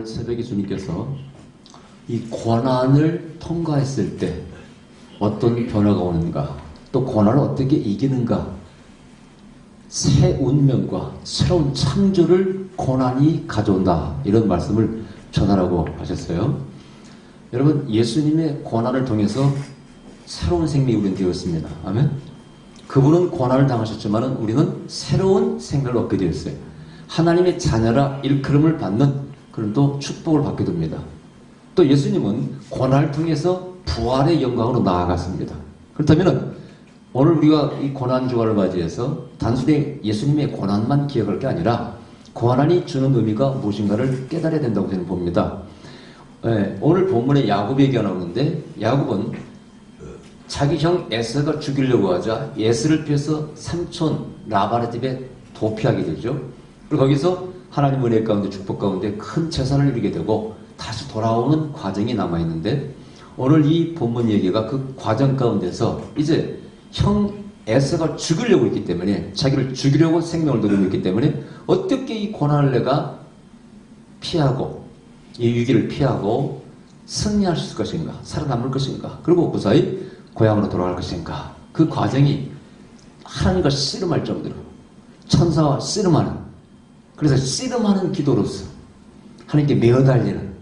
새벽에 주님께서 이 고난을 통과했을 때 어떤 변화가 오는가, 또 고난을 어떻게 이기는가, 새 운명과 새로운 창조를 고난이 가져온다, 이런 말씀을 전하라고 하셨어요. 여러분, 예수님의 고난을 통해서 새로운 생명이 우리는 되었습니다. 아멘. 그분은 고난을 당하셨지만 우리는 새로운 생명을 얻게 되었어요. 하나님의 자녀라 일컬음을 받는 그런 또 축복을 받게 됩니다. 또 예수님은 고난을 통해서 부활의 영광으로 나아갔습니다. 그렇다면 오늘 우리가 이 고난 주간을 맞이해서 단순히 예수님의 고난만 기억할 게 아니라 고난이 주는 의미가 무엇인가를 깨달아야 된다고 저는 봅니다. 오늘 본문에 야곱이 얘기가 나오는데, 야곱은 자기 형 에서가 죽이려고 하자 에서를 피해서 삼촌 라반의 집에 도피하게 되죠. 그리고 거기서 하나님 은혜 가운데 축복 가운데 큰 재산을 이루게 되고 다시 돌아오는 과정이 남아있는데, 오늘 이 본문 얘기가 그 과정 가운데서 이제 형 에서가 죽이려고 했기 때문에, 자기를 죽이려고 생명을 들이고 있기 때문에 어떻게 이 고난을 내가 피하고 이 위기를 피하고 승리할 수 있을 것인가, 살아남을 것인가, 그리고 무사히 고향으로 돌아갈 것인가, 그 과정이 하나님과 씨름할 정도로, 천사와 씨름하는, 그래서 씨름하는 기도로서 하나님께 매어달리는,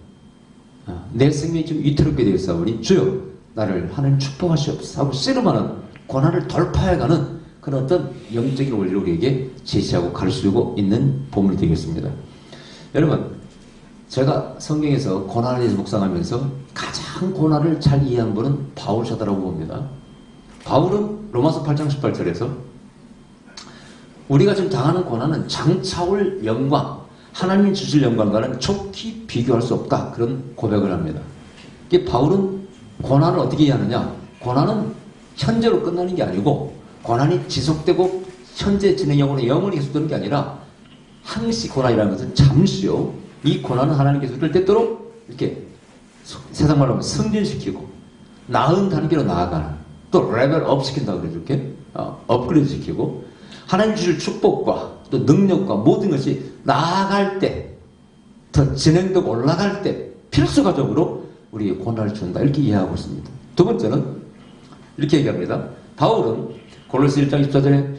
내 생명이 좀 위태롭게 되어 있사오니 주여 나를 하나님 축복하시옵소서 하고 씨름하는, 고난을 돌파해가는 그런 어떤 영적인 원리를 우리에게 제시하고 가르치고 있는 본문이 되겠습니다. 여러분, 제가 성경에서 고난에 대해서 묵상하면서 가장 고난을 잘 이해한 분은 바울 사도라고 봅니다. 바울은 로마서 8장 18절에서 우리가 지금 당하는 고난은 장차 올 영광, 하나님이 주실 영광과는 족히 비교할 수 없다, 그런 고백을 합니다. 바울은 고난을 어떻게 이해하느냐, 고난은 현재로 끝나는 게 아니고 고난이 지속되고 현재 진행형으로 영원히 계속되는 게 아니라 항시 고난이라는 것은 잠시요, 이 고난은 하나님께서 우리를 때때로 이렇게 세상 말로 하면 승진시키고 나은 단계로 나아가는, 또 레벨업 시킨다고 그러죠. 이렇게 업그레이드 시키고 하나님 주실 축복과 또 능력과 모든 것이 나아갈 때, 더 진행되고 올라갈 때 필수 과정으로 우리에게 고난을 준다, 이렇게 이해하고 있습니다. 두 번째는 이렇게 얘기합니다. 바울은 골로새 1장 14절에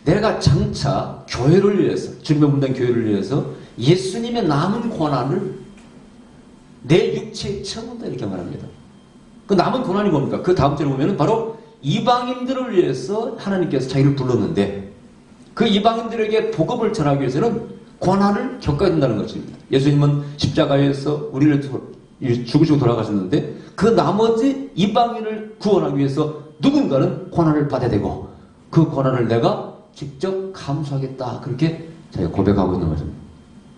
내가 장차 교회를 위해서, 주님의 몸된 교회를 위해서 예수님의 남은 고난을 내 육체에 채운다, 이렇게 말합니다. 그 남은 고난이 뭡니까? 그 다음 절에 보면 바로 이방인들을 위해서 하나님께서 자기를 불렀는데, 그 이방인들에게 복음을 전하기 위해서는 고난을 겪어야 된다는 것입니다. 예수님은 십자가에서 우리를 죽으시고 돌아가셨는데, 그 나머지 이방인을 구원하기 위해서 누군가는 고난을 받아야 되고, 그 고난을 내가 직접 감수하겠다, 그렇게 자기가 고백하고 있는 것입니다.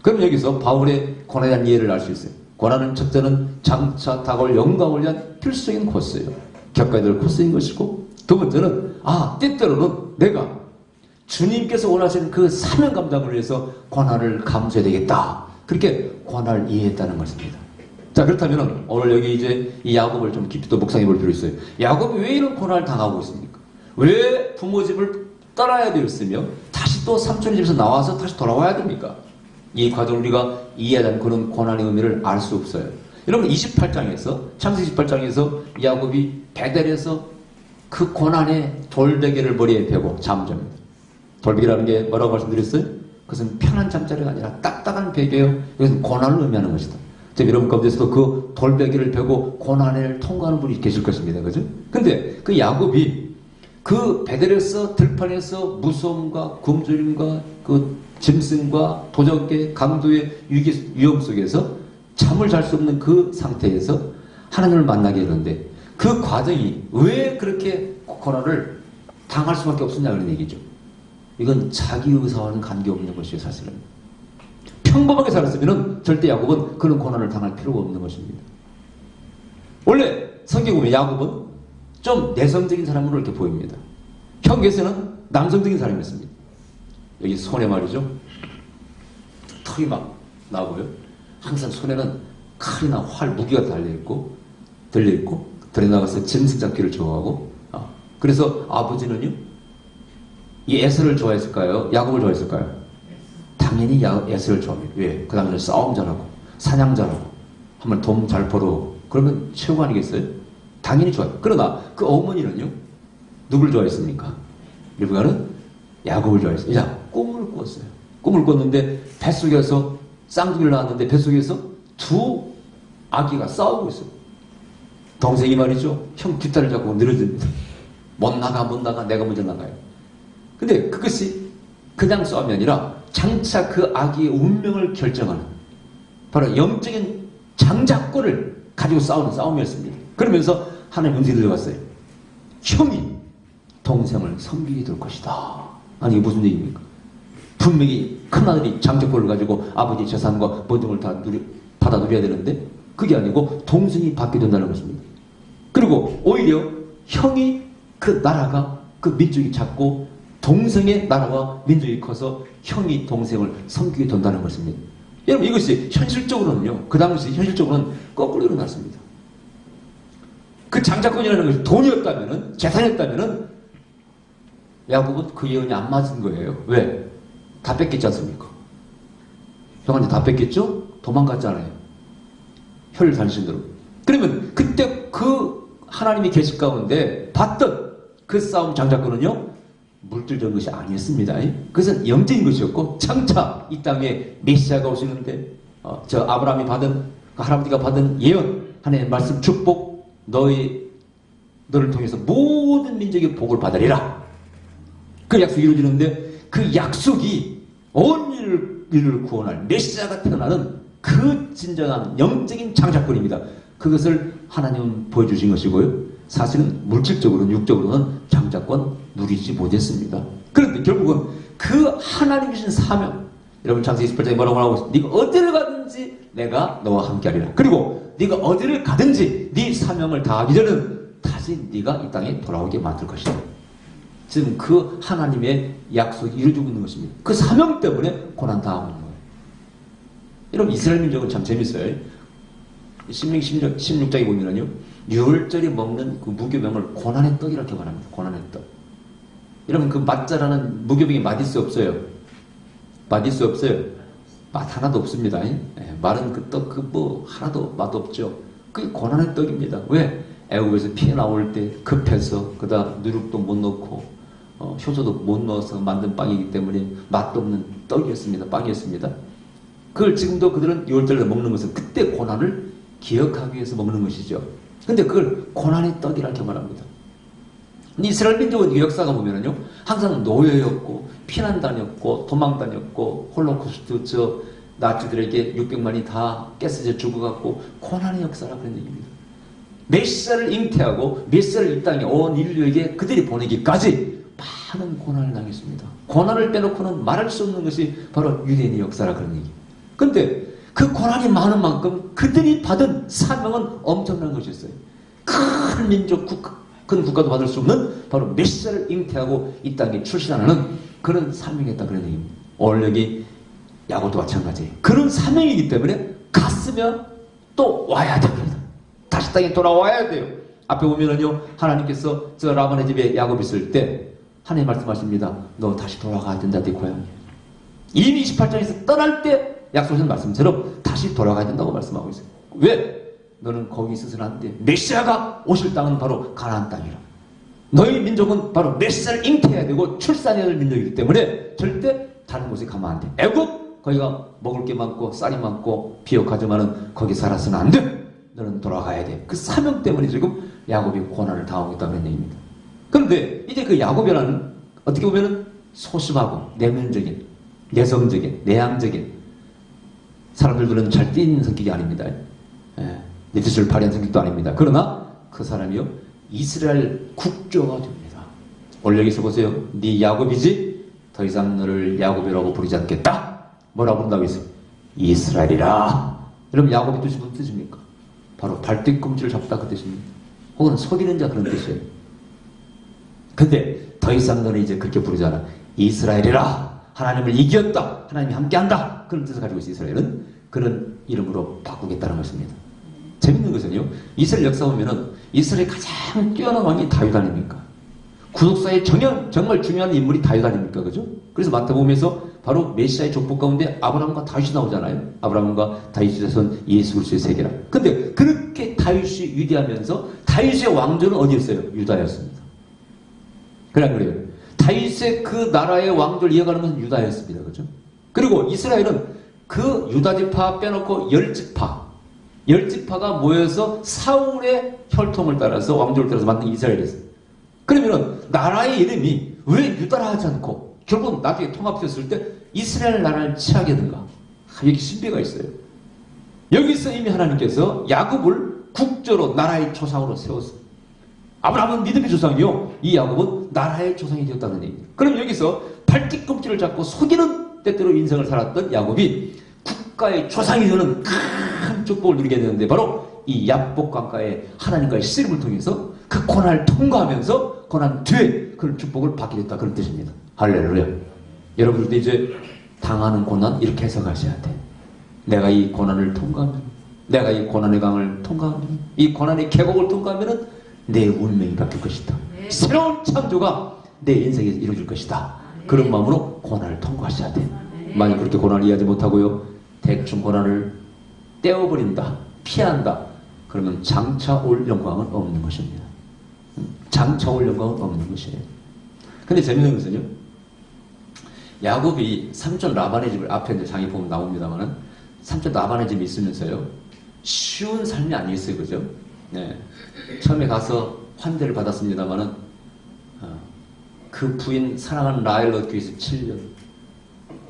그럼 여기서 바울의 고난에 대한 이해를 알 수 있어요. 고난은 첫째는 장차 다가올 영광을 위한 필수적인 코스예요. 겪어야 될 코스인 것이고, 두 번째는 때때로는 내가 주님께서 원하시는 그 사명 감당을 위해서 고난을 감수해야 되겠다, 그렇게 고난을 이해했다는 것입니다. 자, 그렇다면 오늘 여기 이제 이 야곱을 좀 깊이 또 묵상해 볼 필요 있어요. 야곱이 왜 이런 고난을 당하고 있습니까? 왜 부모 집을 떠나야 되었으며 다시 또 삼촌 집에서 나와서 다시 돌아와야 됩니까? 이 과정을 우리가 이해하지 그런 고난의 의미를 알 수 없어요. 여러분, 28장에서, 창세기 28장에서 야곱이 베델에서 그 고난의 돌베개를 머리에 베고 잠자입니다. 돌베개라는 게 뭐라고 말씀드렸어요? 그것은 편한 잠자리가 아니라 딱딱한 베개예요. 이것은 고난을 의미하는 것이다. 지금 여러분 가운데서도 그 돌베개를 베고 고난을 통과하는 분이 계실 것입니다. 그죠? 근데 그 야곱이 그 베델에서, 들판에서 무서움과 굶주림과 그 짐승과 도적의 강도의 위험 속에서 잠을 잘 수 없는 그 상태에서 하나님을 만나게 되는데, 그 과정이 왜 그렇게 고난을 당할 수밖에 없었냐, 그런 얘기죠. 이건 자기 의사와는 관계없는 것이에요. 사실은 평범하게 살았으면 절대 야곱은 그런 고난을 당할 필요가 없는 것입니다. 원래 성경에 보면 야곱은 좀 내성적인 사람으로 이렇게 보입니다. 형에서는 남성적인 사람이었습니다. 여기 손에 말이죠, 털이 막 나고요, 항상 손에는 칼이나 활, 무기가 달려있고 들려있고, 들에 나가서 짐승 잡기를 좋아하고, 그래서 아버지는요, 이 에서를 좋아했을까요? 야곱을 좋아했을까요? 당연히 에서를 좋아합니다. 왜? 그 당시에 싸움 잘하고 사냥자로 한번 돈 잘 벌어. 그러면 최고 아니겠어요? 당연히 좋아요. 그러나 그 어머니는요, 누굴 좋아했습니까? 리브가는 야곱을 좋아했어요. 자, 꿈을 꿨어요. 꿈을 꿨는데 뱃속에서 쌍둥이를 낳았는데 뱃속에서 두 아기가 싸우고 있어요. 동생이 말이죠, 형 뒷다리를 잡고 늘어집니다. 못 나가 내가 먼저 나가요. 근데 그것이 그냥 싸움이 아니라 장차 그 아기의 운명을 결정하는 바로 영적인 장자권을 가지고 싸우는 싸움이었습니다. 그러면서 하나님 음성이 들려왔어요. 형이 동생을 섬기게 될 것이다. 아니 이게 무슨 얘기입니까? 분명히 큰아들이 장자권을 가지고 아버지 재산과 모든 걸 다 받아 누려야 되는데 그게 아니고 동생이 받게 된다는 것입니다. 그리고 오히려 형이 그 나라가 그 민족이 작고 동생의 나라와 민족이 커서 형이 동생을 섬기게 된다는 것입니다. 여러분 이것이 현실적으로는요, 그 당시 현실적으로는 거꾸로 일어났습니다. 그 장자권이라는 것이 돈이었다면은, 재산이었다면은 야곱은 그 예언이 안 맞은 거예요. 왜? 다 뺏겼지 않습니까? 형한테 다 뺏겼죠? 도망갔잖아요. 혈 단신으로. 그러면 그때 그 하나님의 계시 가운데 봤던 그 싸움 장자권은요, 물질적인 것이 아니었습니다. 그것은 영적인 것이었고, 장차 이 땅에 메시아가 오시는데 저 아브라함이 받은, 그 할아버지가 받은 예언, 하나님의 말씀, 축복, 너를 통해서 모든 민족의 복을 받으리라. 그 약속이 이루어지는데 그 약속이 온 인류를 구원할 메시아가 태어나는 그 진정한 영적인 장자권입니다. 그것을 하나님은 보여주신 것이고요. 사실은 물질적으로는, 육적으로는 장자권 누리지 못했습니다. 그런데 결국은 그 하나님 주신 사명, 여러분 창세기 18장에 뭐라고 하고 있습니까? 네가 어디를 가든지 내가 너와 함께하리라. 그리고 네가 어디를 가든지 네 사명을 다하기 전에는 다시 네가 이 땅에 돌아오게 만들 것이다. 지금 그 하나님의 약속이 이루어지고 있는 것입니다. 그 사명 때문에 고난 당하고 있는 거예요. 여러분 이스라엘 민족은 참 재밌어요. 신명기 16장에 보면은요, 유월절에 먹는 그 무교병을 고난의 떡이라고 말합니다. 고난의 떡. 여러분 그 맛자라는 무교병이 맛 있어 없어요? 맛 있어 없어요? 맛 하나도 없습니다. 마른 그 떡 그 뭐 하나도 맛 없죠. 그게 고난의 떡입니다. 왜? 애국에서 피해 나올 때 급해서 그다음 누룩도 못 넣고 효소도 못 넣어서 만든 빵이기 때문에 맛도 없는 떡이었습니다. 빵이었습니다. 그걸 지금도 그들은 6월절에 먹는 것은 그때 고난을 기억하기 위해서 먹는 것이죠. 근데 그걸 고난의 떡이라고 말합니다. 이스라엘 민족은 역사가 보면은요, 항상 노예였고, 피난 다녔고, 도망 다녔고, 홀로코스트 저 나치들에게 600만이 다 깨스져 죽어갖고, 고난의 역사라 그런 얘기입니다. 메시아를 잉태하고, 메시아를 이 땅에 온 인류에게 그들이 보내기까지 많은 고난을 당했습니다. 고난을 빼놓고는 말할 수 없는 것이 바로 유대인의 역사라 그런 얘기. 근데 그 고난이 많은 만큼 그들이 받은 사명은 엄청난 것이었어요. 큰 민족, 큰 국가도 받을 수 없는 바로 메시아를 잉태하고 이 땅에 출신하는 그런 사명이었다 그런 얘기입니다. 오늘 여기 야곱도 마찬가지예요. 그런 사명이기 때문에 갔으면 또 와야 됩니다. 다시 땅에 돌아와야 돼요. 앞에 보면은요, 하나님께서 저 라반의 집에 야곱이 있을 때 하나님 말씀하십니다. 너 다시 돌아가야 된다, 네 고향에. 이미 28장에서 떠날 때 약속하신 말씀처럼 다시 돌아가야 된다고 말씀하고 있어요. 왜? 너는 거기 있어서는 안 돼. 메시아가 오실 땅은 바로 가나안 땅이라. 너희 민족은 바로 메시아를 잉태해야 되고 출산해야 될 민족이기 때문에 절대 다른 곳에 가면 안 돼. 애국 거기가 먹을 게 많고 쌀이 많고 비옥하지만은 거기 살아서는 안 돼. 너는 돌아가야 돼. 그 사명 때문에 지금 야곱이 고난을 당하고 있다는 얘기입니다. 그런데 이제 그 야곱이라는 어떻게 보면은 소심하고 내면적인, 내성적인, 내향적인 사람들은 잘 뛰는 성격이 아닙니다. 내 뜻을 발휘한 성격도 아닙니다. 그러나 그 사람이요, 이스라엘 국조가 됩니다. 오늘 여기서 보세요. 네 야곱이지? 더 이상 너를 야곱이라고 부르지 않겠다. 뭐라고 부른다고 했어요? 이스라엘이라. 여러분 야곱의 뜻이 무슨 뜻입니까? 바로 발뒤꿈치를 잡다 그 뜻입니다. 혹은 속이는 자 그런 뜻이에요. 근데 더 이상 너는 이제 그렇게 부르잖아. 이스라엘이라. 하나님을 이겼다. 하나님이 함께한다. 그런 뜻을 가지고 있어요. 이스라엘은 그런 이름으로 바꾸겠다는 것입니다. 재밌는 것은요, 이스라엘 역사 보면은 이스라엘 가장 뛰어난 왕이 다윗 아닙니까? 구속사에 정말 중요한 인물이 다윗 아닙니까? 그죠? 그래서 마태복음에서 바로 메시아의 족보 가운데 아브라함과 다윗이 나오잖아요. 아브라함과 다윗의 자손 예수 그리스도의 세계라. 근데 그렇게 다윗이 위대하면서 다윗의 왕조는 어디였어요? 유다였습니다. 그냥 그래요. 다윗의 그 나라의 왕조를 이어가는 것은 유다였습니다. 그죠? 그리고 이스라엘은 그 유다 지파 빼놓고 열 지파가 모여서 사울의 혈통을 따라서 왕조를 따라서 만든 이스라엘이었어요. 그러면은 나라의 이름이 왜 유다라 하지 않고 결국 나중에 통합되었을 때 이스라엘 나라를 취하게 된가? 여기 신비가 있어요. 여기서 이미 하나님께서 야곱을 국조로 나라의 조상으로 세웠어요. 아브라함은 믿음의 조상이요, 이 야곱은 나라의 조상이 되었다는 얘기입니다. 그럼 여기서 발뒤꿈치를 잡고 속이는 때때로 인생을 살았던 야곱이 국가의 조상이 되는 큰 축복을 누리게 되는데, 바로 이 야복 강가의 하나님과의 씨름을 통해서 그 고난을 통과하면서 고난 뒤에 그런 축복을 받게 됐다, 그런 뜻입니다. 할렐루야. 여러분들도 이제 당하는 고난 이렇게 해석하셔야 돼. 내가 이 고난을 통과하면, 내가 이 고난의 강을 통과하면, 이 고난의 계곡을 통과하면 내 운명이 바뀔 것이다. 네. 새로운 창조가 내 인생에서 이루어질 것이다. 네. 그런 마음으로 고난을 통과하셔야 돼. 네. 만약 그렇게 고난을 이해하지 못하고요, 대충 고난을 떼어버린다, 피한다, 그러면 장차 올 영광은 없는 것입니다. 장차 올 영광은 없는 것이에요. 근데 재밌는 것은요, 야곱이 삼촌 라반의 집을, 앞에 이제 장이 보면 나옵니다만은, 삼촌 라반의 집이 있으면서요, 쉬운 삶이 아니었어요. 그죠? 네. 처음에 가서 환대를 받았습니다만은, 그 부인 사랑하는 라헬 얻기 위해서 7년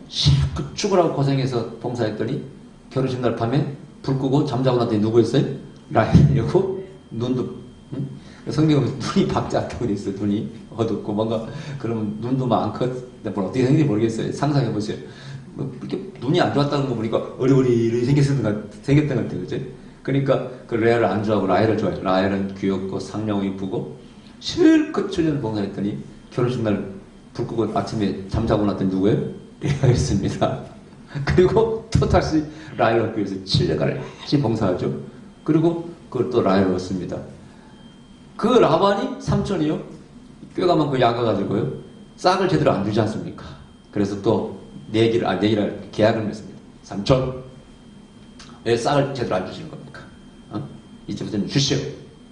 실컷 죽으라고 고생해서 봉사했더니, 결혼식 날 밤에 불 끄고 잠자고 났더니 누구였어요? 라헬이고, 눈도, 성경에 보면 눈이 밝지 않다고 그랬어요. 눈이 어둡고 뭔가, 그러면 눈도 막 안 컸. 뭘 어떻게 생긴지 모르겠어요. 상상해 보세요. 뭐 이렇게 눈이 안 좋았다는 거 보니까 어리어리 생겼던 것 같아요. 그죠? 그러니까 그 레아를 안 좋아하고 라헬을 좋아해요. 라헬은 귀엽고 상냥하고 이쁘고 실컷 7년 봉사했더니 결혼식 날 불 끄고 아침에 잠자고 났더니 누구예요? 레아였습니다. 그리고 또 다시 라헬을 얻기 위해서 7년간을 다시 봉사하죠. 그리고 그걸 또 라헬을 얻습니다. 그 라반이 삼촌이요, 꾀가 많고 약아가지고요, 싹을 제대로 안 주지 않습니까? 그래서 또 내기를 계약을 맺습니다. 삼촌, 왜 싹을 제대로 안 주시는 겁니까? 이제부터 좀 주시오.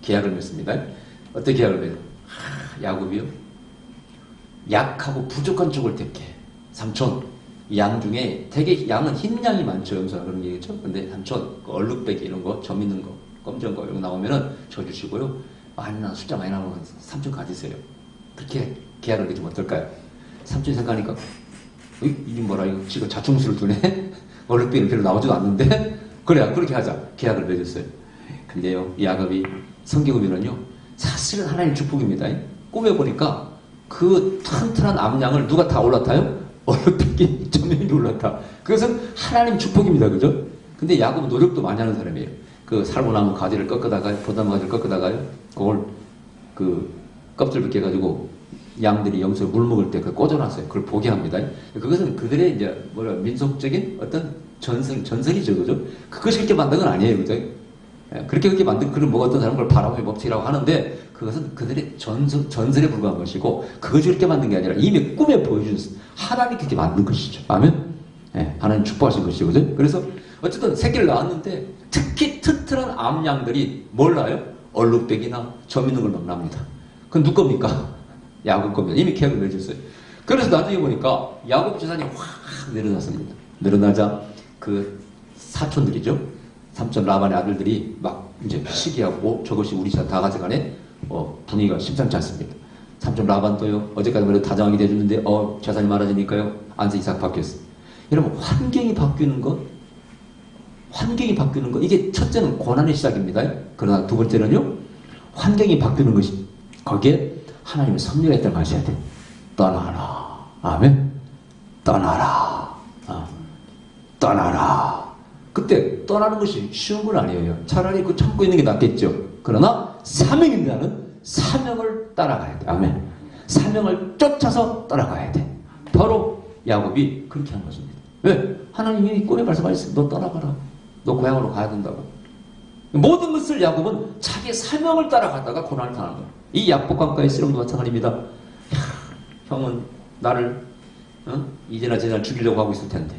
계약을 맺습니다. 어떻게 계약을 맺어요? 야곱이요, 약하고 부족한 쪽을 택해. 삼촌, 양 중에 되게 양은 흰 양이 많죠. 염소나 그런 얘기죠. 근데 삼촌, 그 얼룩배기 이런 거, 점 있는 거, 검정 거 이런 거 나오면은 줘 주시고요, 숫자 많이 나오면 삼촌 가지세요. 그렇게 계약을 맺으면 어떨까요? 삼촌이 생각하니까, 이게 뭐라, 이거 지금 자충수를 두네? 얼룩배기는 별로 나오지도 않는데? 그래, 그렇게 하자. 계약을 맺었어요. 근데요, 이 야곱이 성경을 보면요, 사실은 하나님의 축복입니다. 꿈에 보니까 그 튼튼한 암양을 누가 다 올라타요? 얼룩배기 점령이 올라타. 그것은 하나님의 축복입니다. 그죠? 근데 야곱은 노력도 많이 하는 사람이에요. 그 살고나무 가지를 꺾어다가요, 보다무 가지를 꺾어다가요, 그걸 그 껍질 벗겨가지고 양들이 염소에 물 먹을 때 그걸 꽂아놨어요. 그걸 보게 합니다. 그것은 그들의 이제 민속적인 어떤 전설이죠. 그죠? 그것이 그렇게 만든 건 아니에요. 그죠? 그렇게 만든, 그걸 먹었던 사람은 그걸 바람의 법칙이라고 하는데, 그것은 그들의 전설에 불과한 것이고, 그것이 그렇게 만든 게 아니라 이미 꿈에 보여주셨어요. 하나님이 그렇게 만든 것이죠. 아멘? 하나님 축복하신 것이죠. 그죠? 그래서 어쨌든 새끼를 낳았는데, 특히 튼튼한 암양들이 뭘 낳아요? 얼룩배기나 점 있는 걸 막 납니다. 그건 누구 겁니까? 야곱 겁니다. 이미 계약을 맺었어요. 그래서 나중에 보니까 야곱 재산이 확 늘어났습니다. 늘어나자 그 사촌들이죠, 삼촌 라반의 아들들이 막 이제 시기하고, 저것이 우리 재산 다 가져가네? 분위기가 심상치 않습니다. 삼촌 라반도요, 어제까지 말해도 다정하게 대해줬는데, 재산이 많아지니까요, 안세 이삭 바뀌었어요. 여러분, 환경이 바뀌는 것, 이게 첫째는 고난의 시작입니다. 그러나 두 번째는요, 환경이 바뀌는 것이, 거기에 하나님의 섭리가 있다는 걸 아셔야 돼. 떠나라. 아멘? 떠나라. 떠나라. 그때 떠나는 것이 쉬운 건 아니에요. 차라리 그 참고 있는 게 낫겠죠. 그러나 사명입니다는 사명을 따라가야 돼. 아멘. 사명을 쫓아서 따라가야 돼. 바로 야곱이 그렇게 한 것입니다. 왜? 하나님이 꿈에 말씀하셨어요. 너 떠나가라. 너 고향으로 가야 된다고. 모든 것을 야곱은 자기의 사명을 따라가다가 고난을 당하는 거예요. 이 야복강가의 씨름도 마찬가지입니다. 형은 나를 이제나 저제나 죽이려고 하고 있을 텐데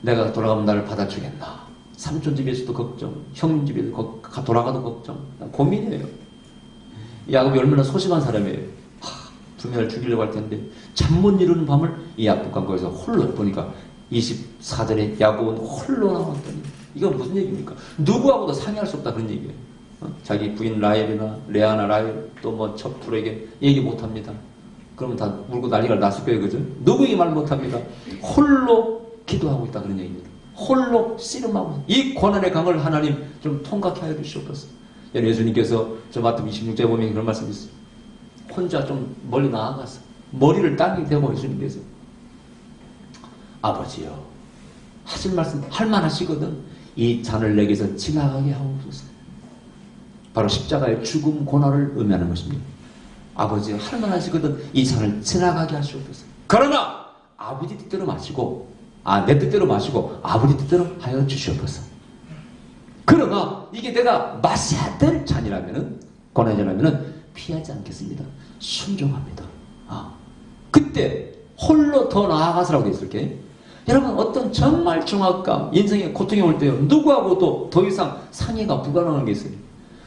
내가 돌아가면 나를 받아주겠나. 삼촌 집에서도 걱정, 형님 집에도 돌아가도 걱정. 고민이에요. 야곱이 얼마나 소심한 사람이에요. 분명히 죽이려고 할 텐데 잠 못 이루는 밤을 이 야복강가에서 홀로 보니까 24절에 야곱은 홀로 나왔더니 이건 무슨 얘기입니까? 누구하고도 상의할 수 없다 그런 얘기예요. 자기 부인 라헬이나 레아나 라헬 또 뭐 첩불에게 얘기 못합니다. 그러면 다 울고 난리가 났을 거예요. 그죠? 누구에게 말 못합니다. 홀로 기도하고 있다 그런 얘기입니다. 홀로 씨름하고 이 고난의 강을 하나님 좀 통과케 하여 주시옵소서. 예수님께서 저 마태복음 26절에 보면 그런 말씀이 있어요. 혼자 좀 멀리 나아가서 머리를 땅에 대고 예수님께서 아버지요 하실 말씀 할만하시거든 이 잔을 내게서 지나가게 하옵소서. 바로 십자가의 죽음 고난을 의미하는 것입니다. 아버지 할만하시거든 이 잔을 지나가게 하시옵소서. 그러나 아버지 뜻대로 마시고 내 뜻대로 마시고 아버지 뜻대로 하여 주시옵소서. 그러나 이게 내가 마셔야 될 잔이라면은 고난이라면은 피하지 않겠습니다. 순종합니다. 그때 홀로 더 나아가서라고 되어 있을게. 여러분 어떤 정말 중압감 인생의 고통이 올 때요 누구하고도 더 이상 상의가 불가능한 게 있어요.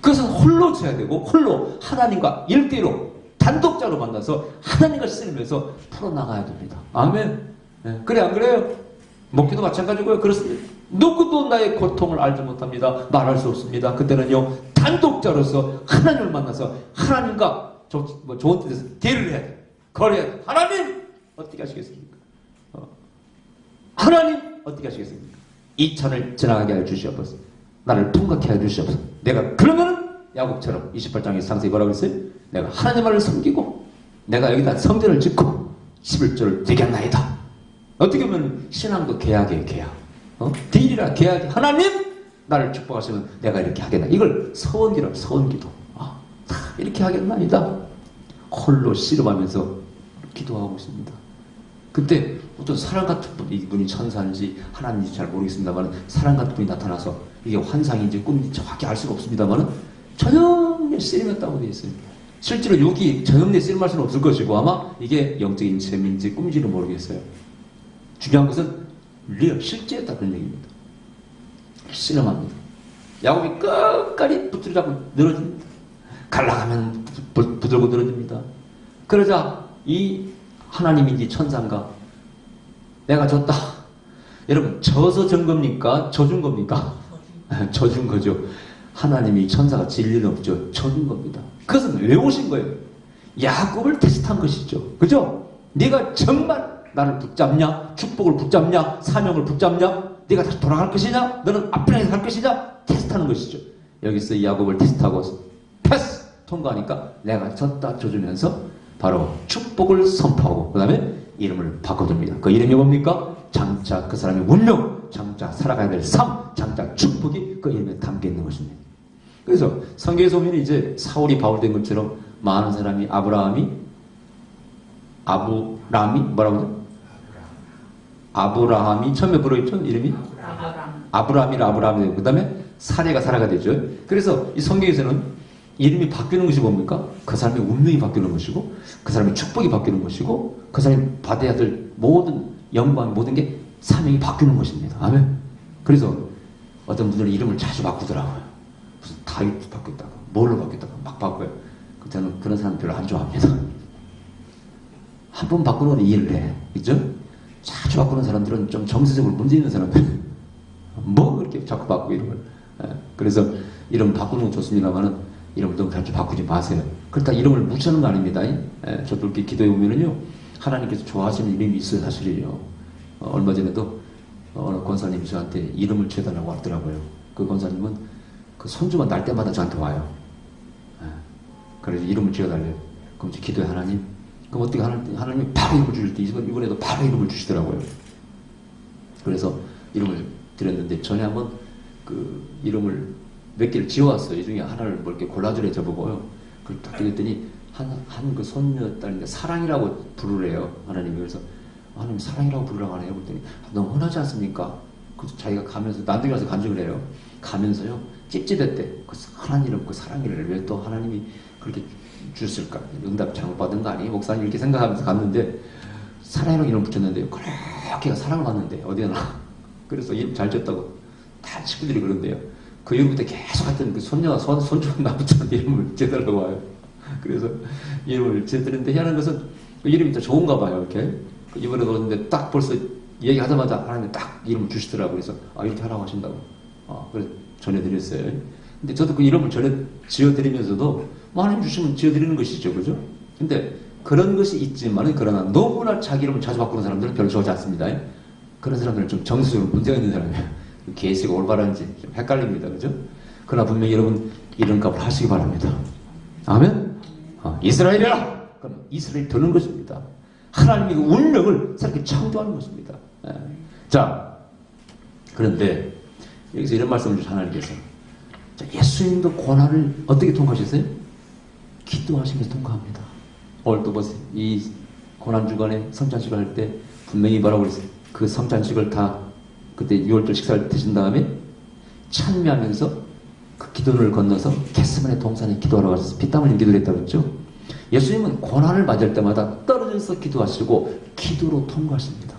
그것은 홀로 쳐야 되고 홀로 하나님과 1대1로 단독자로 만나서 하나님과 쓰면서 풀어나가야 됩니다. 아멘. 네. 그래 안 그래요? 목회도 마찬가지고요. 그렇습니다. 누구도 나의 고통을 알지 못합니다. 말할 수 없습니다. 그때는요 단독자로서 하나님을 만나서 하나님과 좋은 뜻에서 대를 해야 돼. 거래해야 돼. 하나님 어떻게 하시겠습니까? 하나님 어떻게 하시겠습니까? 이 찬을 지나가게 하여 주시옵소서. 나를 통과케 하여 주시옵소서. 내가 그러면은 야곱처럼 28장에 상세히 뭐라고 했어요? 내가 하나님을 섬기고 내가 여기다 성전을 짓고 11조를 드리겠나이다. 어떻게 보면 신앙도 계약이에요. 계약. 딜이라 계약이 하나님 나를 축복하시면 내가 이렇게 하겠나. 이걸 서원기라고 서원기도. 이렇게 하겠나이다. 홀로 씨름하면서 기도하고 있습니다. 그때 어떤 사람 같은 분, 이분이 천사인지 하나님인지 잘 모르겠습니다만 사람 같은 분이 나타나서 이게 환상인지 꿈인지 정확히 알 수가 없습니다만 전형의 씨름했다고 되어 있어요. 실제로 여기 전형의 씨름할 수는 없을 것이고 아마 이게 영적인 재미인지 꿈인지는 모르겠어요. 중요한 것은 리얼 실제였다 그런 얘기입니다. 씨름합니다. 야곱이 끝까지 붙들자고 늘어집니다. 갈라가면 부들고 늘어집니다. 그러자 이 하나님인지 천사인가 내가 졌다. 여러분 져서 전 겁니까? 져준 겁니까? 져준 거죠. 하나님이 천사가 질 리는 없죠. 져준 겁니다. 그것은 왜 오신 거예요? 야곱을 테스트한 것이죠. 그죠? 네가 정말 나를 붙잡냐? 축복을 붙잡냐? 사명을 붙잡냐? 네가 다시 돌아갈 것이냐? 너는 앞으로 갈 것이냐? 테스트하는 것이죠. 여기서 야곱을 테스트하고 패스! 통과하니까 내가 졌다 져주면서 바로 축복을 선포하고 그 다음에 이름을 바꿔줍니다. 그 이름이 뭡니까? 장차 그 사람의 운명, 장차 살아가야 될 삶, 장차 축복이 그 이름에 담겨있는 것입니다. 그래서 성경에서 보면 이제 사울이 바울 된 것처럼 많은 사람이 아브라함이 뭐라고 하죠? 아브라함이 처음에 불어있죠? 이름이? 아브라함이라 아브라함이 되고 그 다음에 사례가 사라가 되죠. 그래서 이 성경에서는 이름이 바뀌는 것이 뭡니까? 그 사람의 운명이 바뀌는 것이고 그 사람의 축복이 바뀌는 것이고 그 사람이 받아야 될 모든 영광 모든 게 사명이 바뀌는 것입니다. 아멘. 그래서 어떤 분들은 이름을 자주 바꾸더라고요. 무슨 다윗 바뀌었다가 뭘로 바뀌었다가 막 바꿔요. 저는 그런 사람 별로 안 좋아합니다. 한 번 바꾸는 건 이해를 해. 그죠? 자주 바꾸는 사람들은 좀 정서적으로 문제 있는 사람들. 뭐 그렇게 자꾸 바꾸고 이름을. 그래서 이름 바꾸는 건 좋습니다만은 이름을 너무 자주 바꾸지 마세요. 그렇다고 이름을 묻히는 거 아닙니다. 저도 이렇게 기도해 보면은요, 하나님께서 좋아하시는 이름이 있어요, 사실이요. 얼마 전에도 어느 권사님이 저한테 이름을 지어달라고 왔더라고요. 그 권사님은 그 손주가 날 때마다 저한테 와요. 그래서 이름을 지어달래요. 그럼 이제 기도해, 하나님. 그럼 어떻게 하나님이 바로 이름을 주실 때 이번에도 바로 이름을 주시더라고요. 그래서 이름을 드렸는데 전에 한번 그 이름을 몇 개를 지어왔어요. 이 중에 하나를 뭐 이렇게 골라주래 저보고요. 그걸 딱 드렸더니 한 그 손녀딸인데 사랑이라고 부르래요. 하나님이. 그래서 하나님 사랑이라고 부르라고 하네요. 그랬더니 너무 흔하지 않습니까? 그래서 자기가 가면서 남들이 가서 간증을 해요. 가면서요 찝찝했대. 그 하나님 이름 그 사랑이를 왜 또 하나님이 그렇게 주셨을까? 응답 잘못 받은 거 아니에요? 목사님 이렇게 생각하면서 갔는데 사랑이라고 이름 붙였는데요. 그렇게 사랑을 받는데 어디나. 그래서 이름 잘 지었다고 다 친구들이 그런데요. 그 이름부터 계속 하여튼 그 손녀가 손주가 나부터 이름을 지어달라고 와요. 그래서 이름을 지어드렸는데 희한한 것은 그 이름이 더 좋은가 봐요. 이렇게 그 이번에 넣었는데 딱 벌써 얘기하자마자 하나님 딱 이름을 주시더라고요. 그래서 이렇게 하라고 하신다고. 그래서 전해드렸어요. 근데 저도 그 이름을 지어드리면서도 하나님 주시면 지어드리는 것이죠. 그죠? 근데 그런 것이 있지만 그러나 너무나 자기 이름을 자주 바꾸는 사람들은 별로 좋아하지 않습니다. 그런 사람들은 좀 정서적으로 문제가 있는 사람이에요. 계시가 올바른지 좀 헷갈립니다. 그죠? 그러나 분명히 여러분 이름값을 하시기 바랍니다. 아멘? 이스라엘이라! 그럼 이스라엘이 되는 것입니다. 하나님이 그 운명을 새롭게 창조하는 것입니다. 자, 그런데 여기서 이런 말씀을 주신 하나님께서 예수님도 고난을 어떻게 통과하셨어요? 기도하시면서 통과합니다. 오늘 또 보세요. 이 고난주간에 성찬식을 할 때 분명히 뭐라고 그랬어요? 그 성찬식을 다 그때 6월절 식사를 드신 다음에 찬미하면서 그 기도를 건너서 겟세마네 동산에 기도하러 가셔서 피땀 흘린 기도를 했다고 했죠. 예수님은 고난을 맞을 때마다 떨어져서 기도하시고 기도로 통과하십니다.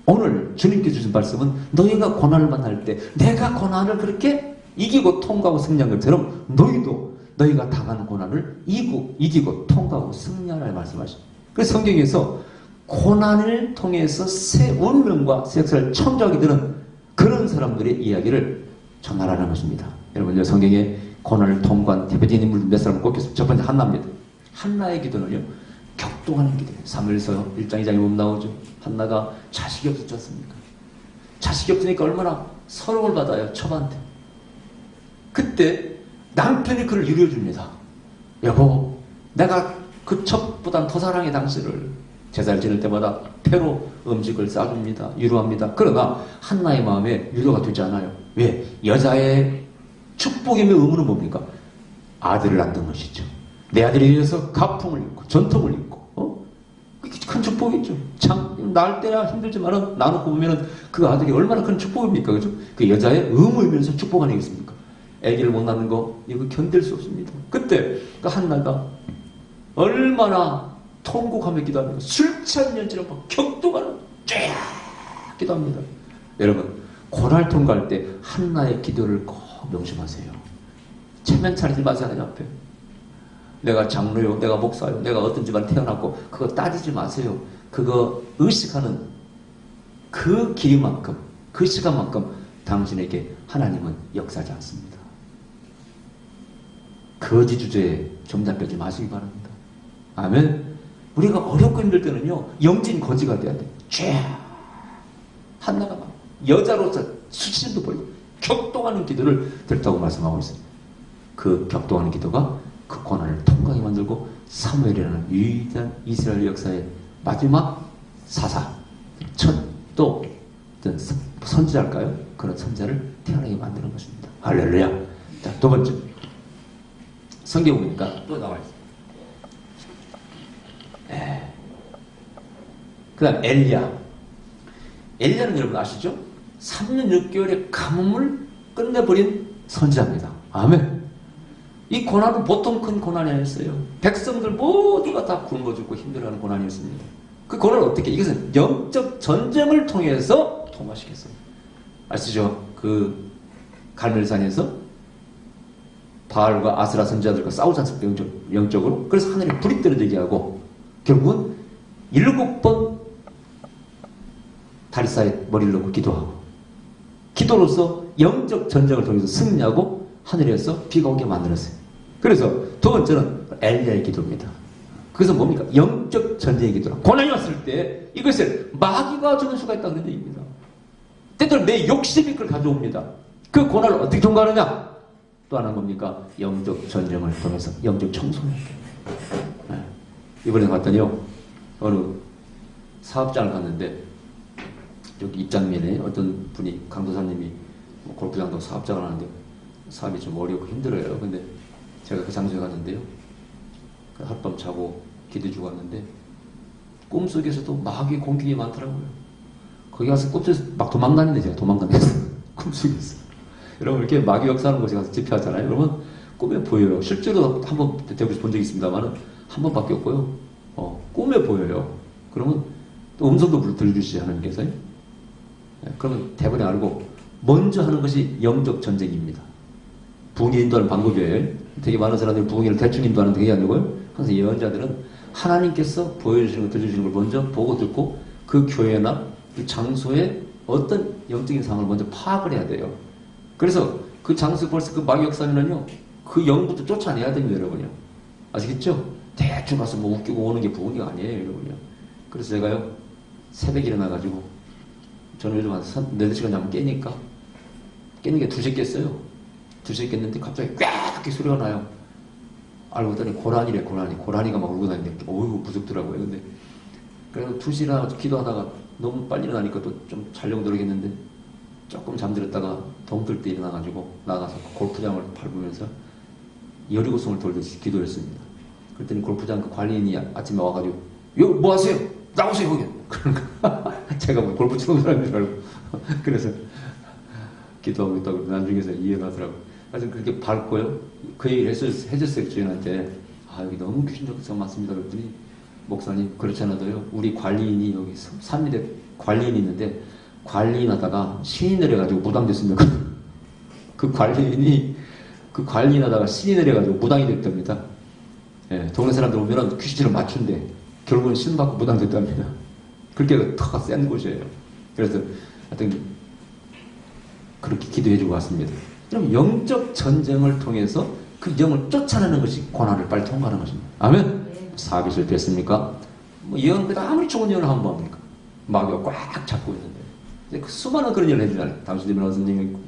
오늘 주님께 주신 말씀은 너희가 고난을 만날 때 내가 고난을 그렇게 이기고 통과하고 승리한 것처럼 너희도 너희가 당하는 고난을 이기고 통과하고 승리하라 말씀하십니다. 그래서 성경에서 고난을 통해서 새 운명과 새 역사를 창조하게 되는 그런 사람들의 이야기를 전하라는 것입니다. 여러분, 성경에 고난을 통과한 대표적인 인물 몇 사람을 꼽겠습니다. 첫 번째 한나입니다. 한나의 기도는요, 격동하는 기도예요. 사무엘서 1장 2장에 보면 나오죠. 한나가 자식이 없었지 않습니까? 자식이 없으니까 얼마나 서러움을 받아요, 처한테. 그때 남편이 그를 위로해줍니다. 여보, 내가 그 첩보단 더 사랑해 당신을. 제사를 지낼 때마다 회로 음식을 싸줍니다. 위로합니다. 그러나 한나의 마음에 위로가 되지 않아요. 왜? 여자의 축복이며 의무는 뭡니까? 아들을 낳는 것이죠. 내 아들에 의해서 가풍을 입고 전통을 입고 큰 축복이죠. 참 낳을 때야 힘들지만 나놓고 보면 그 아들이 얼마나 큰 축복입니까? 그죠? 그 여자의 의무이면서 축복 아니겠습니까? 아기를 못 낳는 거 이거 견딜 수 없습니다. 그때 그 한나가 얼마나 통곡하며 기도합니다. 술 취한 년처럼 격동하는 쫙 기도합니다. 여러분, 고난을 통과할 때 한나의 기도를 꼭 명심하세요. 체면 차리지 마세요. 하나님 앞에. 내가 장로요, 내가 목사요, 내가 어떤 집안 태어났고 그거 따지지 마세요. 그거 의식하는 그 길이만큼, 그 시간만큼 당신에게 하나님은 역사하지 않습니다. 거지 주제에 점잡히지 마시기 바랍니다. 아멘. 우리가 어렵고 힘들 때는요, 영진 거지가 돼야 돼. 쫙 한나가 막 여자로서 수치심도 보이고 격동하는 기도를 드렸다고 말씀하고 있어요. 그 격동하는 기도가 그 고난을 통과하게 만들고 사무엘이라는 위대한 이스라엘 역사의 마지막 사사, 또 어떤 선지자일까요? 그런 선지자를 태어나게 만드는 것입니다. 할렐루야. 자, 두 번째, 성경 보니까 또 나와 있어요. 그 다음 엘리야는 여러분 아시죠? 3년 6개월의 가뭄을 끝내버린 선지자입니다. 아멘. 이 고난은 보통 큰 고난이 아니었어요. 백성들 모두가 다 굶어 죽고 힘들어하는 고난이었습니다. 그 고난을 어떻게, 이것은 영적 전쟁을 통해서 통과시켰어요. 아시죠? 그 갈멜산에서 바알과 아스라 선지자들과 싸우지 않습니까? 영적으로. 그래서 하늘에 불이 떨어지게 하고 결국은 7번 다리사에 머리를 놓고 기도하고 기도로서 영적 전쟁을 통해서 승리하고 하늘에서 비가 오게 만들었어요. 그래서 두 번째는 엘리야의 기도입니다. 그것은 뭡니까? 영적 전쟁의 기도라. 고난이 왔을 때 이것을 마귀가 주는 수가 있다는 얘기입니다. 때때로 내 욕심이 그걸 가져옵니다. 그 고난을 어떻게 통과하느냐? 또 하나는 뭡니까? 영적 전쟁을 통해서 영적 청소를 해요. 이번에 갔더니요, 어느 사업장을 갔는데 여기 입장면에 어떤 분이, 강도사님이 골프장도 사업장을 하는데 사업이 좀 어렵고 힘들어요. 근데 제가 그 장소에 갔는데요, 그 하룻밤 자고 기도 주고 왔는데 꿈속에서도 마귀 공격이 많더라고요. 거기 가서 꿈속에서 막 도망다니는데 제가 도망다녔어요. 꿈속에서. 여러분, 이렇게 마귀 역사하는 곳에 가서 집회하잖아요. 여러분, 꿈에 보여요. 실제로 한번 대구에서 본 적이 있습니다만 한 번밖에 없고요. 꿈에 보여요. 그러면 또 음성도 들려주시지 하나님께서. 그러면 대번에 알고 먼저 하는 것이 영적 전쟁입니다. 부흥에 인도하는 방법이에요. 되게 많은 사람들이 부흥을 대충 인도하는 게 아니고요. 항상 예언자들은 하나님께서 보여주시는 거, 들려주시는 걸 먼저 보고 듣고 그 교회나 그 장소에 어떤 영적인 상황을 먼저 파악을 해야 돼요. 그래서 그 장소에 벌써 그 마귀역사면은요, 그 영부터 쫓아내야 됩니다, 여러분요. 아시겠죠? 대충 가서 뭐 웃기고 오는 게 부흥이 아니에요, 여러분요. 그래서 제가요, 새벽에 일어나가지고, 저는 요즘 한 4-5시간 자면 깨니까, 깨는 게 2시에 깼어요. 2시에 깼는데 갑자기 꽉! 이렇게 소리가 나요. 알고 보더니 고라니래, 고라니. 고라니가 막 울고 다니는데, 어이구, 무섭더라고요. 근데, 그래서 2시나 기도하다가 너무 빨리 일어나니까 또 좀 자려고 노력했는데, 조금 잠들었다가 동뜰 때 일어나가지고 나가서 골프장을 밟으면서 17송을 돌듯이 기도를 했습니다. 그랬더니 골프장 그 관리인이 아침에 와가지고 요 뭐 하세요? 나오세요 거기. 그러니까 제가 뭐 골프 치는 사람인 줄 알고 그래서 기도하고 있다고 나중에서 이해가 하더라고요. 그래서 그렇게 밟고요. 그 얘기를 해줬어요 주인한테. 아 여기 너무 귀신 적사가 많습니다. 그랬더니 목사님 그렇지 않아도요. 우리 관리인이 여기 3일에 관리인이 있는데 관리인 하다가 신이 내려가지고 무당됐습니다. 그 관리인 하다가 신이 내려가지고 무당이 됐답니다. 예, 동네 사람들 오면은 귀신을 맞춘대. 결국은 신 받고 무당됐답니다. 그렇게 더 센 곳이에요. 그래서 하여튼 그렇게 기도해주고 왔습니다. 그럼 영적 전쟁을 통해서 그 영을 쫓아내는 것이 고난을 빨리 통과하는 것입니다. 아멘? 사기 실패했습니까? 뭐 예언보다 아무리 좋은 예언을 하면 뭐합니까? 마귀가 꽉 잡고 있는데. 그 수많은 그런 일을 해주잖아요. 당신들이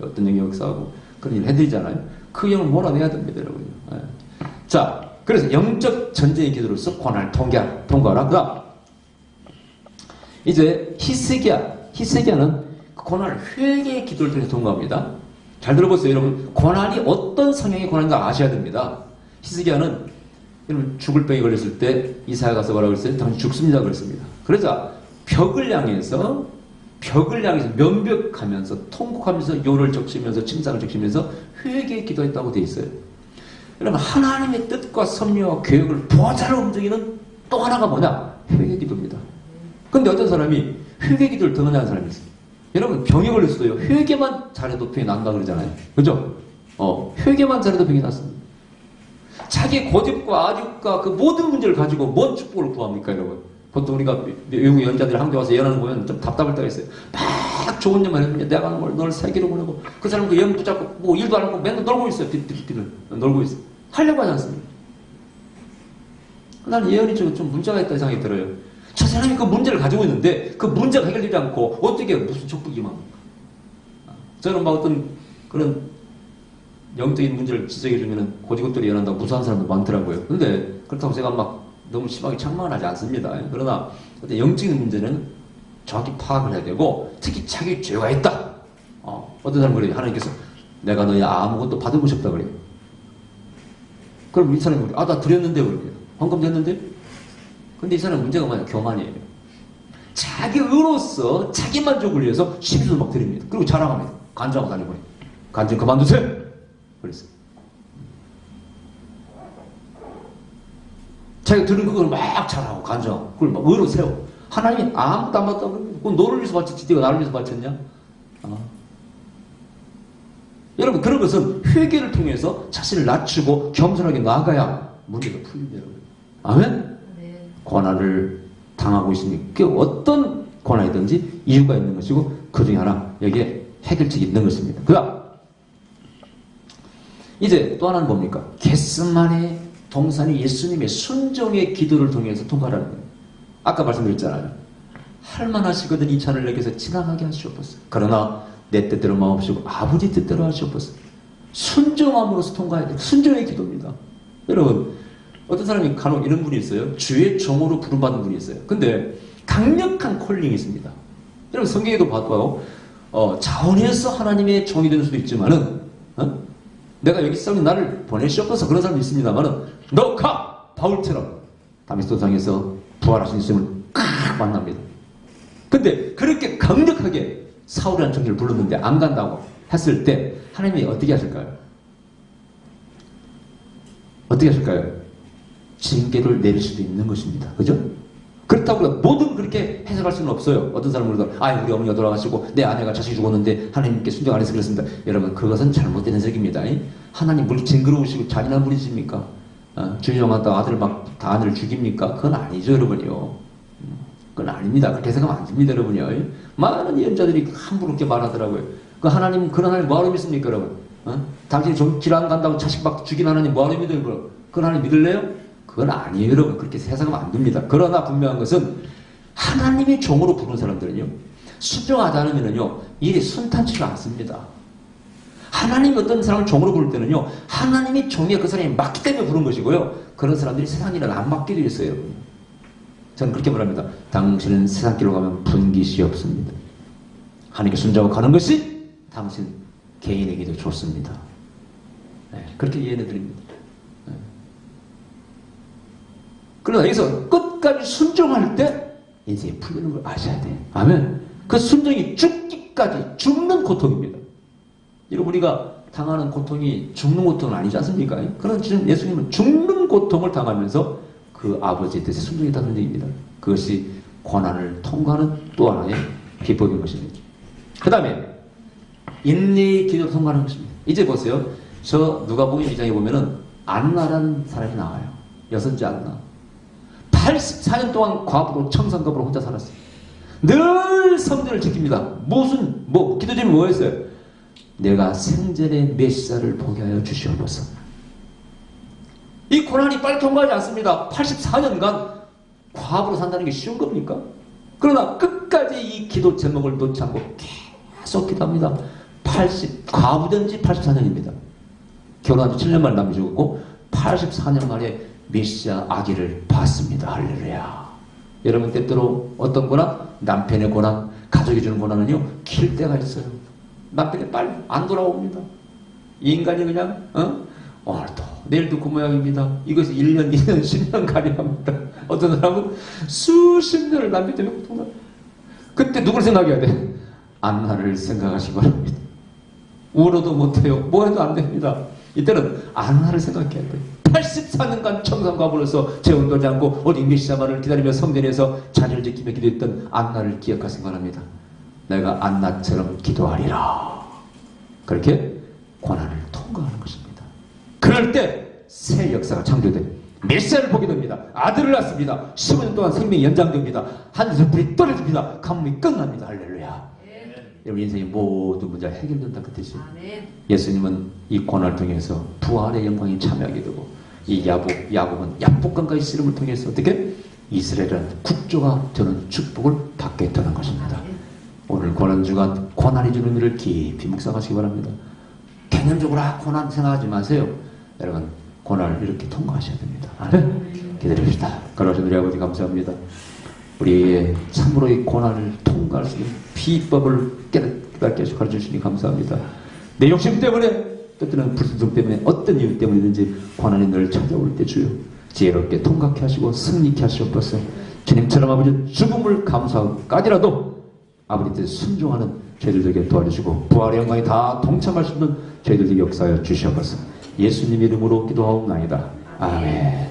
어떤 영이 역사하고 그런 일을 해드리잖아요. 그 영을 몰아내야 됩니다, 여러분. 예. 자, 그래서 영적 전쟁의 기도로서 고난을 통과하라. 그 다음, 이제 히스기야는 그 고난을 회개의 기도를 통해서 통과합니다. 잘 들어보세요, 여러분. 고난이 어떤 성향의 고난인가 아셔야 됩니다. 히스기야는 여러분 죽을 병에 걸렸을 때 이사야 가서 뭐라고 그랬어요? 당신 죽습니다 그랬습니다. 그러자 벽을 향해서 면벽하면서 통곡하면서 요를 적시면서 침상을 적시면서 회개에 기도했다고 되어 있어요. 여러분 하나님의 뜻과 섭리와 계획을 보좌로 움직이는 또 하나가 뭐냐? 회개 기도입니다. 근데 어떤 사람이 회개 기도를 더 하는 사람이 있어요. 여러분 병에 걸렸어요. 회개만 잘해도 병이 난다 그러잖아요. 그죠? 회개만 잘해도 병이 났습니다. 자기 고집과 아집과 그 모든 문제를 가지고 뭔 축복을 구합니까 여러분? 보통 우리가 외국 연자들이 한국에 와서 예언하는 거 보면 좀 답답할 때가 있어요. 막 좋은 일만 해주면 내가 널 세계로 보내고 그 사람 그 연 붙잡고 뭐 일도 안 하고 맨날 놀고 있어요. 뒷을 놀고 있어요. 하려고 하지 않습니다. 나는 예언이 좀 문제가 있다 생각이 들어요. 저 사람이 그 문제를 가지고 있는데 그 문제가 해결되지 않고 어떻게 무슨 축복이 막 저는 막 어떤 그런 영적인 문제를 지적해주면 고지것들이 예언한다고 무서운 사람도 많더라고요. 근데 그렇다고 제가 막 너무 심하게 책망을 하지 않습니다. 그러나 어떤 영적인 문제는 정확히 파악을 해야 되고 특히 자기 죄가 있다. 어떤 사람은 그래요. 하나님께서 내가 너희 아무것도 받은 것이 없다 그래요. 그럼 이 사람이 그래요. 나 드렸는데 그래요. 헌금 됐는데? 근데 이 사람은 문제가 뭐냐? 교만이에요. 자기 의로서 자기 만족을 위해서 심수도 막 드립니다. 그리고 자랑합니다. 간주하고 다니고 간주 그만두세요. 그랬어요. 자기가 들은 그걸 막 잘하고 간주하고 그걸 막 의로 세워. 하나님이 아무것도 안 받다고 그러면 그건 너를 위해서 바쳤지 네가 나를 위해서 바쳤냐? 여러분 그런 것은 회개를 통해서 자신을 낮추고 겸손하게 나아가야 문제가 풀립니다. 여러분. 아멘? 네. 고난을 당하고 있으니 그 어떤 고난이든지 이유가 있는 것이고 그 중에 하나 여기에 해결책이 있는 것입니다. 그 다음 이제 또 하나는 뭡니까? 겟세마네 동산이 예수님의 순종의 기도를 통해서 통과하는 거예요. 아까 말씀드렸잖아요. 할만하시거든 이 잔을 내게서 지나가게 하시옵소서. 그러나 내 뜻대로 마옵시고 아버지 뜻대로 하시옵소서. 순종함으로써 통과해야 돼요. 순종의 기도입니다. 여러분 어떤 사람이 간혹 이런 분이 있어요. 주의 종으로 부름받은 분이 있어요. 근데 강력한 콜링이 있습니다. 여러분 성경에도 봐도 자원해서 하나님의 종이 되는 수도 있지만은 내가 여기 있으면 나를 보내시옵소서 그런 사람도 있습니다만은 너 가! 바울처럼 다메섹도상에서 부활하신 예수님을 칵 만납니다. 근데 그렇게 강력하게 사울이라는 청지를 불렀는데 안 간다고 했을 때 하나님이 어떻게 하실까요? 어떻게 하실까요? 징계를 내릴 수도 있는 것입니다. 그죠? 그렇다고 모든 그렇게 해석할 수는 없어요. 어떤 사람은 그러더라고요. 아, 우리 어머니가 돌아가시고 내 아내가 자식이 죽었는데 하나님께 순종 안 해서 그렇습니다. 여러분, 그것은 잘못된 해석입니다. 하나님 물 징그러우시고 잔인한 분이십니까? 주인형한테 아들 막 다 아들을 죽입니까? 그건 아니죠, 여러분요. 그건 아닙니다. 그렇게 해석하면 안 됩니다, 여러분요. 많은 예언자들이 함부로 그렇게 말하더라고요. 그 하나님, 그런 하나님 뭐하러 믿습니까, 여러분? 당신이 좀 길 안 간다고 자식 막 죽인 하나님 뭐하러 믿어요, 그럼? 그건 하나님 믿을래요? 그건 아니에요, 여러분. 그렇게 해석하면 안 됩니다. 그러나 분명한 것은 하나님의 종으로 부르는 사람들은요, 순종하지 않으면요, 일이 순탄치가 않습니다. 하나님이 어떤 사람을 종으로 부를 때는요, 하나님의 종이 그 사람이 맞기 때문에 부른 것이고요, 그런 사람들이 세상 일을 안 맡게 되어 있어요. 저는 그렇게 말합니다. 당신은 세상 길로 가면 분깃이 없습니다. 하나님께 순종하고 가는 것이 당신 개인에게도 좋습니다. 네, 그렇게 이해해 드립니다. 네. 그러나 여기서 끝까지 순종할 때 인생이 풀리는 걸 아셔야 돼요. 아멘. 그 순종이 죽기까지 죽는 고통입니다. 이거 우리가 당하는 고통이 죽는 고통은 아니지 않습니까? 그런 지금 예수님은 죽는 고통을 당하면서 그 아버지의 뜻에 순종했다는 얘기입니다. 그것이 고난을 통과하는 또 하나의 비법인 것입니다. 그 다음에 인내의 기도를 통과하는 것입니다. 이제 보세요. 저 누가복음 2장에 보면은 안나라는 사람이 나와요. 여선지 안나. 84년 동안 과부로 청산급으로 혼자 살았어요. 늘 성전을 지킵니다. 무슨 기도 제목이 뭐였어요? 내가 생전에 메시아를 보게 하여 주시옵소서. 이 고난이 빨리 통과하지 않습니다. 84년간 과부로 산다는 게 쉬운 겁니까? 그러나 끝까지 이 기도 제목을 놓지 않고 계속 기도합니다. 과부된 지 84년입니다. 결혼한 지 7년 만에 남이 죽었고 84년 만에 메시아 아기를 봤습니다. 할렐루야. 여러분, 때때로 어떤 고난, 남편의 고난, 가족이 주는 고난은요, 길 때가 있어요. 남편이 빨리 안 돌아옵니다. 이 인간이 그냥 오늘도 내일도 그 모양입니다. 이것이 1년, 2년, 10년 가려합니다. 어떤 사람은 수십 년을 남편 때문에 고통받아요. 그때 누굴 생각해야 돼? 안나를 생각하시기 바랍니다. 울어도 못해요. 뭐 해도 안 됩니다. 이때는 안나를 생각해야 돼요. 84년간 청산과부로서 재혼도 하지 않고 어디 메시아만을 기다리며 성전에서 자녀를 지키며 기도했던 안나를 기억하시기 바랍니다. 내가 안나처럼 기도하리라. 그렇게 고난을 통과하는 것입니다. 그럴 때 새 역사가 창조돼요. 메시아를 보게 됩니다. 아들을 낳습니다. 15년 동안 생명이 연장됩니다. 하늘에서 불이 떨어집니다. 가뭄이 끝납니다. 할렐루야. 여러분, 인생의 모든 문제가 해결된다 그 뜻이에요. 예수님은 이 고난을 통해서 부활의 영광에 참여하게 되고, 이 야곱은 약복강가의 씨름을 통해서 어떻게 이스라엘은 국조가 되는 축복을 받게 했다는 것입니다. 오늘 고난주간 고난이 주는 일을 깊이 묵상하시기 바랍니다. 개념적으로 고난 생각하지 마세요. 여러분, 고난을 이렇게 통과하셔야 됩니다. 아멘. 기다립시다. 걸어오신 우리 아버지 감사합니다. 우리의 참으로 이 고난을 통과할 수 있는 비법을 깨닫게 하시고 가르쳐주시니 감사합니다. 내 욕심 때문에, 때때는 불순종 때문에, 어떤 이유 때문이든지 고난이 늘 찾아올 때 주여 지혜롭게 통과케 하시고 승리케 하시옵소서. 주님처럼 아버지 죽음을 감수하고까지라도 아버지 뜻에 순종하는 저희들 되게 도와주시고, 부활의 영광에 다 동참할 수 있는 저희들 되게 역사하여 주시옵소서. 예수님 이름으로 기도하옵나이다. 아멘.